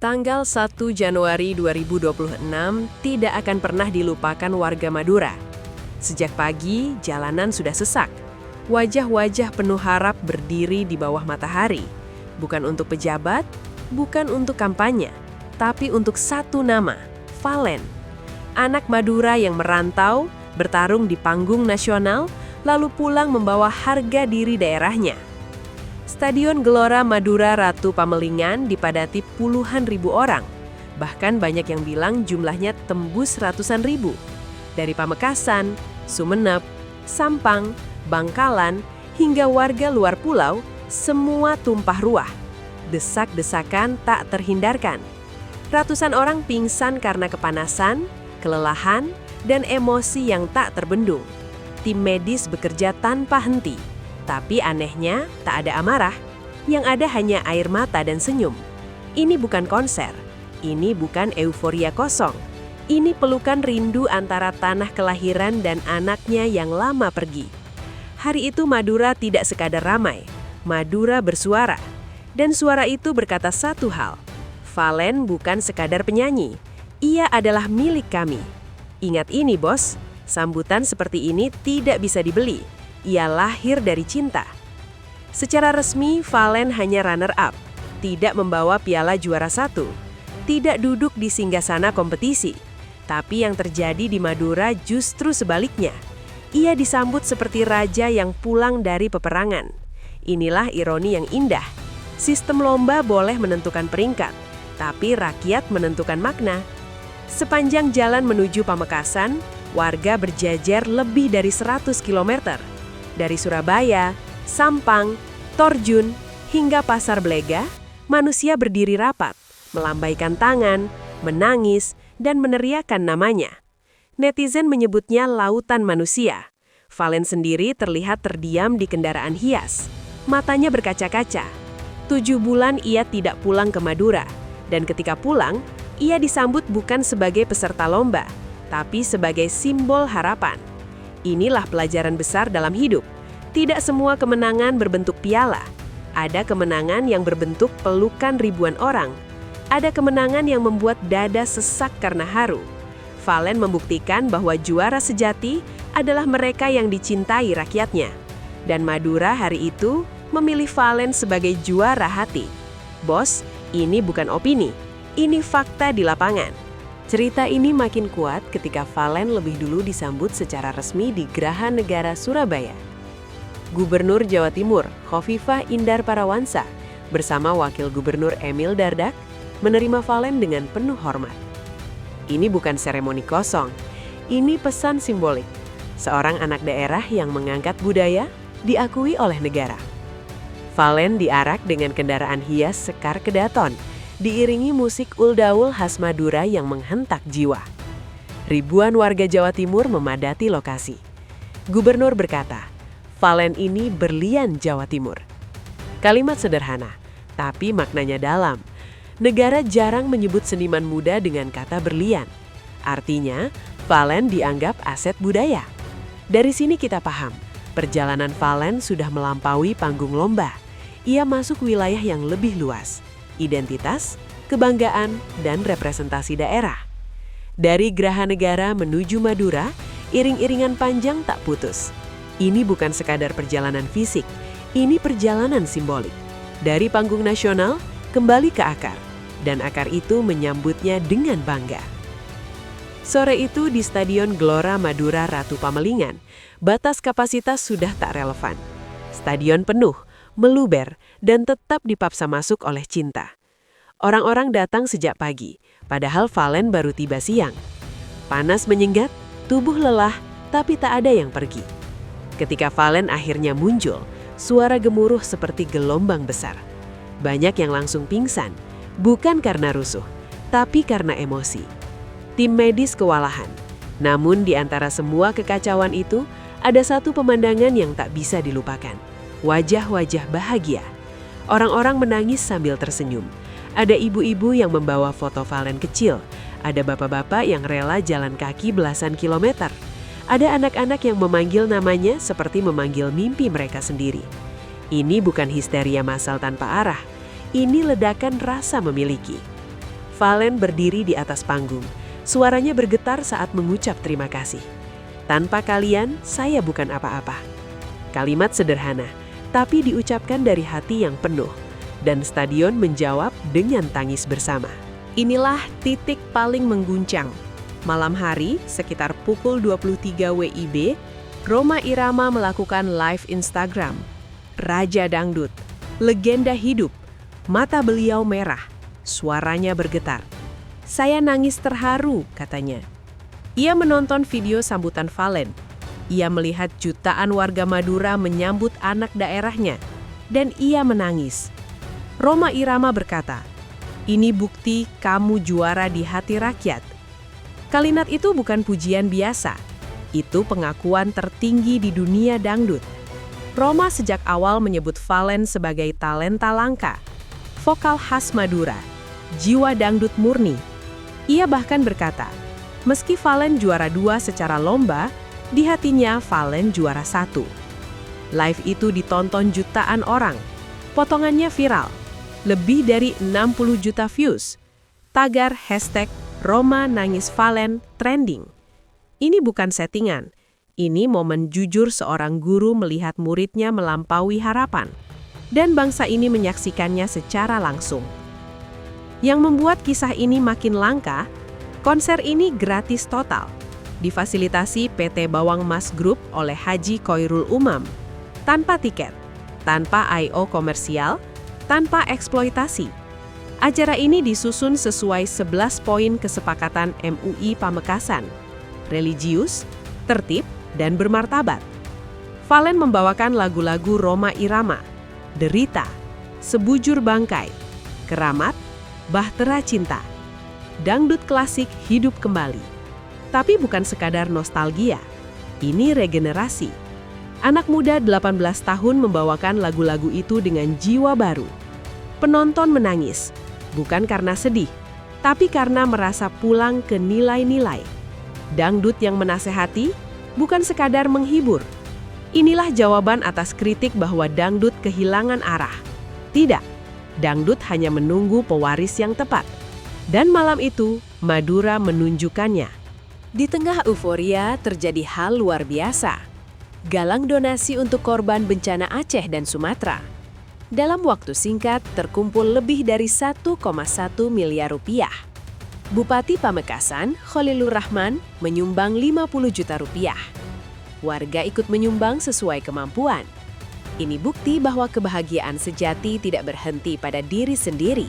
Tanggal 1 Januari 2026 tidak akan pernah dilupakan warga Madura. Sejak pagi, jalanan sudah sesak. Wajah-wajah penuh harap berdiri di bawah matahari. Bukan untuk pejabat, bukan untuk kampanye, tapi untuk satu nama, Valen. Anak Madura yang merantau, bertarung di panggung nasional, lalu pulang membawa harga diri daerahnya. Stadion Gelora Madura Ratu Pamelingan dipadati puluhan ribu orang. Bahkan banyak yang bilang jumlahnya tembus ratusan ribu. Dari Pamekasan, Sumeneb, Sampang, Bangkalan, hingga warga luar pulau, semua tumpah ruah. Desak-desakan tak terhindarkan. Ratusan orang pingsan karena kepanasan, kelelahan, dan emosi yang tak terbendung. Tim medis bekerja tanpa henti. Tapi anehnya, tak ada amarah. Yang ada hanya air mata dan senyum. Ini bukan konser. Ini bukan euforia kosong. Ini pelukan rindu antara tanah kelahiran dan anaknya yang lama pergi. Hari itu Madura tidak sekadar ramai. Madura bersuara. Dan suara itu berkata satu hal. Valen bukan sekadar penyanyi. Ia adalah milik kami. Ingat ini, bos. Sambutan seperti ini tidak bisa dibeli. Ia lahir dari cinta. Secara resmi, Valen hanya runner-up, tidak membawa piala juara satu, tidak duduk di singgasana kompetisi. Tapi yang terjadi di Madura justru sebaliknya. Ia disambut seperti raja yang pulang dari peperangan. Inilah ironi yang indah. Sistem lomba boleh menentukan peringkat, tapi rakyat menentukan makna. Sepanjang jalan menuju Pamekasan, warga berjajar lebih dari 100 km. Dari Surabaya, Sampang, Torjun, hingga Pasar Blega, manusia berdiri rapat, melambaikan tangan, menangis, dan meneriakkan namanya. Netizen menyebutnya lautan manusia. Valen sendiri terlihat terdiam di kendaraan hias. Matanya berkaca-kaca. 7 bulan ia tidak pulang ke Madura, dan ketika pulang, ia disambut bukan sebagai peserta lomba, tapi sebagai simbol harapan. Inilah pelajaran besar dalam hidup. Tidak semua kemenangan berbentuk piala. Ada kemenangan yang berbentuk pelukan ribuan orang. Ada kemenangan yang membuat dada sesak karena haru. Valen membuktikan bahwa juara sejati adalah mereka yang dicintai rakyatnya. Dan Madura hari itu memilih Valen sebagai juara hati. Bos, ini bukan opini. Ini fakta di lapangan. Cerita ini makin kuat ketika Valen lebih dulu disambut secara resmi di Graha Negara Surabaya. Gubernur Jawa Timur, Khofifah Indar Parawansa, bersama Wakil Gubernur Emil Dardak, menerima Valen dengan penuh hormat. Ini bukan seremoni kosong, ini pesan simbolik. Seorang anak daerah yang mengangkat budaya, diakui oleh negara. Valen diarak dengan kendaraan hias Sekar Kedaton, diiringi musik uldaul khas Madura yang menghentak jiwa. Ribuan warga Jawa Timur memadati lokasi. Gubernur berkata, Valen ini berlian Jawa Timur. Kalimat sederhana, tapi maknanya dalam. Negara jarang menyebut seniman muda dengan kata berlian. Artinya, Valen dianggap aset budaya. Dari sini kita paham, perjalanan Valen sudah melampaui panggung lomba. Ia masuk wilayah yang lebih luas. Identitas, kebanggaan, dan representasi daerah. Dari Graha Negara menuju Madura, iring-iringan panjang tak putus. Ini bukan sekadar perjalanan fisik, ini perjalanan simbolik. Dari panggung nasional, kembali ke akar, dan akar itu menyambutnya dengan bangga. Sore itu di Stadion Gelora Madura Ratu Pamelingan, batas kapasitas sudah tak relevan. Stadion penuh, meluber, dan tetap dipaksa masuk oleh cinta. Orang-orang datang sejak pagi, padahal Valen baru tiba siang. Panas menyenggat, tubuh lelah, tapi tak ada yang pergi. Ketika Valen akhirnya muncul, suara gemuruh seperti gelombang besar. Banyak yang langsung pingsan, bukan karena rusuh, tapi karena emosi. Tim medis kewalahan. Namun di antara semua kekacauan itu, ada satu pemandangan yang tak bisa dilupakan. Wajah-wajah bahagia. Orang-orang menangis sambil tersenyum. Ada ibu-ibu yang membawa foto Valen kecil. Ada bapak-bapak yang rela jalan kaki belasan kilometer. Ada anak-anak yang memanggil namanya seperti memanggil mimpi mereka sendiri. Ini bukan histeria massal tanpa arah. Ini ledakan rasa memiliki. Valen berdiri di atas panggung. Suaranya bergetar saat mengucap terima kasih. Tanpa kalian, saya bukan apa-apa. Kalimat sederhana, tapi diucapkan dari hati yang penuh. Dan stadion menjawab dengan tangis bersama. Inilah titik paling mengguncang. Malam hari, sekitar pukul 23 WIB, Rhoma Irama melakukan live Instagram. Raja Dangdut, legenda hidup, mata beliau merah, suaranya bergetar. Saya nangis terharu, katanya. Ia menonton video sambutan Valen. Ia melihat jutaan warga Madura menyambut anak daerahnya, dan ia menangis. Rhoma Irama berkata, "Ini bukti kamu juara di hati rakyat." Kalimat itu bukan pujian biasa, itu pengakuan tertinggi di dunia dangdut. Rhoma sejak awal menyebut Valen sebagai talenta langka, vokal khas Madura, jiwa dangdut murni. Ia bahkan berkata, meski Valen juara 2 secara lomba, di hatinya Valen juara 1. Live itu ditonton jutaan orang, potongannya viral, lebih dari 60 juta views. Tagar hashtag Rhoma nangis Valen trending. Ini bukan settingan, ini momen jujur seorang guru melihat muridnya melampaui harapan, dan bangsa ini menyaksikannya secara langsung. Yang membuat kisah ini makin langka, konser ini gratis total, difasilitasi PT Bawang Mas Group oleh Haji Khoirul Umam, tanpa tiket, tanpa I.O. komersial, tanpa eksploitasi. Acara ini disusun sesuai 11 poin kesepakatan MUI Pamekasan, religius, tertib, dan bermartabat. Valen membawakan lagu-lagu Rhoma Irama, Derita, Sebujur Bangkai, Keramat, Bahtera Cinta. Dangdut klasik hidup kembali. Tapi bukan sekadar nostalgia, ini regenerasi. Anak muda 18 tahun membawakan lagu-lagu itu dengan jiwa baru. Penonton menangis, bukan karena sedih, tapi karena merasa pulang ke nilai-nilai. Dangdut yang menasehati, bukan sekadar menghibur. Inilah jawaban atas kritik bahwa dangdut kehilangan arah. Tidak, dangdut hanya menunggu pewaris yang tepat. Dan malam itu, Madura menunjukkannya. Di tengah euforia terjadi hal luar biasa. Galang donasi untuk korban bencana Aceh dan Sumatera. Dalam waktu singkat, terkumpul lebih dari 1,1 miliar rupiah. Bupati Pamekasan, Khalilur Rahman, menyumbang 50 juta rupiah. Warga ikut menyumbang sesuai kemampuan. Ini bukti bahwa kebahagiaan sejati tidak berhenti pada diri sendiri.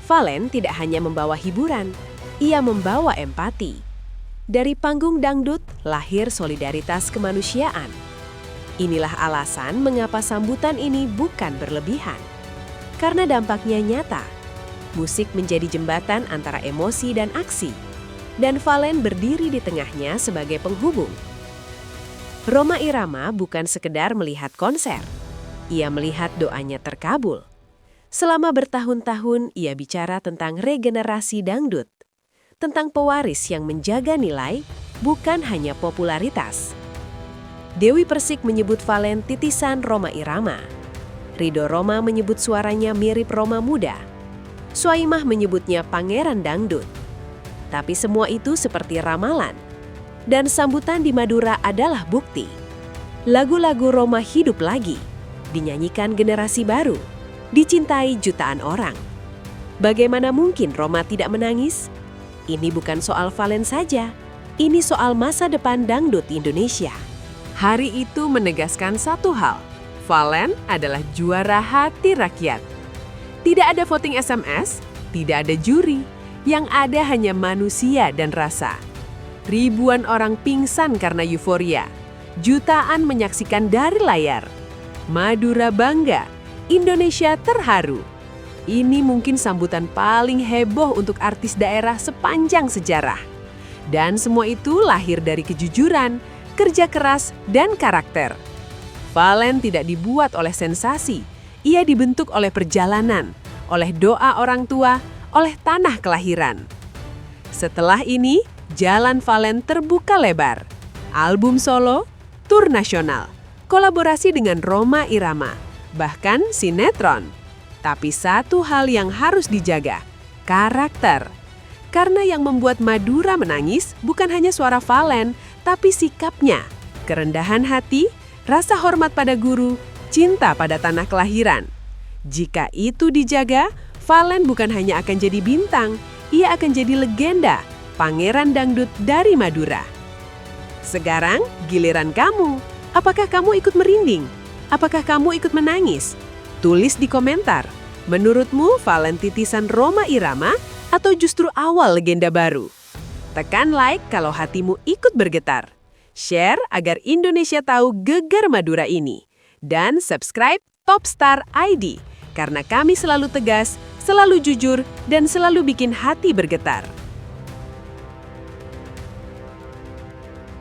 Valen tidak hanya membawa hiburan, ia membawa empati. Dari panggung dangdut lahir solidaritas kemanusiaan. Inilah alasan mengapa sambutan ini bukan berlebihan. Karena dampaknya nyata. Musik menjadi jembatan antara emosi dan aksi. Dan Valen berdiri di tengahnya sebagai penghubung. Rhoma Irama bukan sekedar melihat konser. Ia melihat doanya terkabul. Selama bertahun-tahun ia bicara tentang regenerasi dangdut. Tentang pewaris yang menjaga nilai, bukan hanya popularitas. Dewi Persik menyebut Valen titisan Rhoma Irama. Ridho Rhoma menyebut suaranya mirip Rhoma muda. Soimah menyebutnya pangeran dangdut. Tapi semua itu seperti ramalan. Dan sambutan di Madura adalah bukti. Lagu-lagu Rhoma hidup lagi, dinyanyikan generasi baru, dicintai jutaan orang. Bagaimana mungkin Rhoma tidak menangis? Ini bukan soal Valen saja, ini soal masa depan dangdut Indonesia. Hari itu menegaskan satu hal, Valen adalah juara hati rakyat. Tidak ada voting SMS, tidak ada juri, yang ada hanya manusia dan rasa. Ribuan orang pingsan karena euforia, jutaan menyaksikan dari layar. Madura bangga, Indonesia terharu. Ini mungkin sambutan paling heboh untuk artis daerah sepanjang sejarah. Dan semua itu lahir dari kejujuran, kerja keras, dan karakter. Valen tidak dibuat oleh sensasi, ia dibentuk oleh perjalanan, oleh doa orang tua, oleh tanah kelahiran. Setelah ini, jalan Valen terbuka lebar. Album solo, tur nasional, kolaborasi dengan Rhoma Irama, bahkan sinetron. Tapi satu hal yang harus dijaga, karakter. Karena yang membuat Madura menangis bukan hanya suara Valen, tapi sikapnya, kerendahan hati, rasa hormat pada guru, cinta pada tanah kelahiran. Jika itu dijaga, Valen bukan hanya akan jadi bintang, ia akan jadi legenda, pangeran dangdut dari Madura. Sekarang giliran kamu. Apakah kamu ikut merinding? Apakah kamu ikut menangis? Tulis di komentar. Menurutmu Valen titisan Rhoma Irama atau justru awal legenda baru? Tekan like kalau hatimu ikut bergetar. Share agar Indonesia tahu gegar Madura ini. Dan subscribe Top Star ID. Karena kami selalu tegas, selalu jujur, dan selalu bikin hati bergetar.